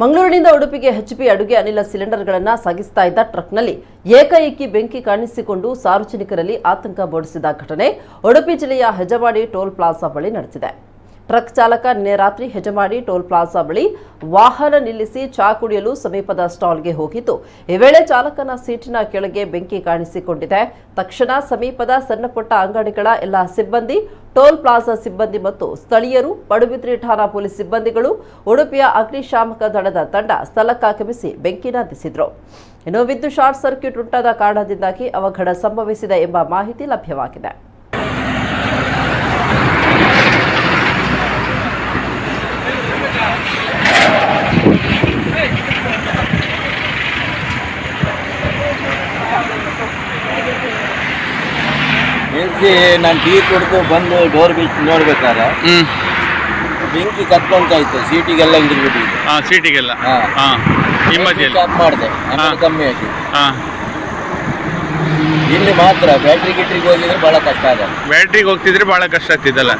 ಮಂಗಳೂರಿನಿಂದ ಉಡುಪಿಗೆ ಎಚ್ಪಿ ಅಡುಗೆ ಅನಿಲ ಸಿಲಿಂಡರ್ಗಳನ್ನು ಸಾಗಿಸ್ತಾ ಇದ್ದ ಟ್ರಕ್ನಲ್ಲಿ ಏಕಾಏಕಿ ಬೆಂಕಿ ಕಾಣಿಸಿಕೊಂಡು ಸಾರ್ವಜನಿಕರಲ್ಲಿ ಆತಂಕ ಮೂಡಿಸಿದ ಘಟನೆ ಉಡುಪಿ ಜಿಲ್ಲೆಯ ಹೆಜಮಾಡಿ ಟೋಲ್ ಪ್ಲಾಜಾ ಬಳಿ ನಡೆದಿದೆ. ಟ್ರಕ್ ಚಾಲಕ ನಿನ್ನೆ ರಾತ್ರಿ ಹೆಜಮಾಡಿ ಟೋಲ್ ಪ್ಲಾಜಾ ಬಳಿ ವಾಹನ ನಿಲ್ಲಿಸಿ ಚಾ ಕುಡಿಯಲು ಸಮೀಪದ ಸ್ಟಾಲ್ಗೆ ಹೋಗಿದ್ದು, ಈ ವೇಳೆ ಚಾಲಕನ ಸೀಟಿನ ಕೆಳಗೆ ಬೆಂಕಿ ಕಾಣಿಸಿಕೊಂಡಿದೆ. ತಕ್ಷಣ ಸಮೀಪದ ಸಣ್ಣಪುಟ್ಟ ಅಂಗಡಿಗಳ ಎಲ್ಲ ಸಿಬ್ಬಂದಿ, ಟೋಲ್ ಪ್ಲಾಜಾ ಸಿಬ್ಬಂದಿ ಮತ್ತು ಸ್ಥಳೀಯರು, ಪಡುಬಿದ್ರಿ ಠಾಣಾ ಪೊಲೀಸ್ ಸಿಬ್ಬಂದಿಗಳು, ಉಡುಪಿಯ ಅಗ್ನಿಶಾಮಕ ದಳದ ತಂಡ ಸ್ಥಳಕ್ಕಾಗಮಿಸಿ ಬೆಂಕಿ ನಂದಿಸಿದ್ರು. ಇನ್ನು ವಿದ್ಯುತ್ ಶಾರ್ಟ್ ಸರ್ಕ್ಯೂಟ್ ಉಂಟಾದ ಕಾರಣದಿಂದಾಗಿ ಅವಘಡ ಸಂಭವಿಸಿದೆ ಎಂಬ ಮಾಹಿತಿ ಲಭ್ಯವಾಗಿದೆ. ನಾನು ಟೀ ಕುಡ್ದು ಬಂದು ಡೋರ್ ಬಿಚ್ಚಿ ನೋಡ್ಬೇಕಾದ್ರೆ ಬೆಂಕಿ ಕತ್ಕೊಂತ ಇತ್ತು. ಸೀಟಿಗೆಲ್ಲ ಹಿಡಿದ್ಬಿಟ್ಟಿದೆ. ಸೀಟಿಗೆಲ್ಲ ಸ್ಟಾಪ್ ಮಾಡಿದೆ, ಆಮೇಲೆ ಕಮ್ಮಿ ಆಗಿ. ಇಲ್ಲಿ ಮಾತ್ರ ಬ್ಯಾಟ್ರಿಗೆ ಹೋಗಿದ್ರೆ ಬಹಳ ಕಷ್ಟ ಆಗ. ಬ್ಯಾಟ್ರಿಗೆ ಹೋಗ್ತಿದ್ರೆ ಬಹಳ ಕಷ್ಟ ಆಗ್ತಿದ್ದಲ್ಲ.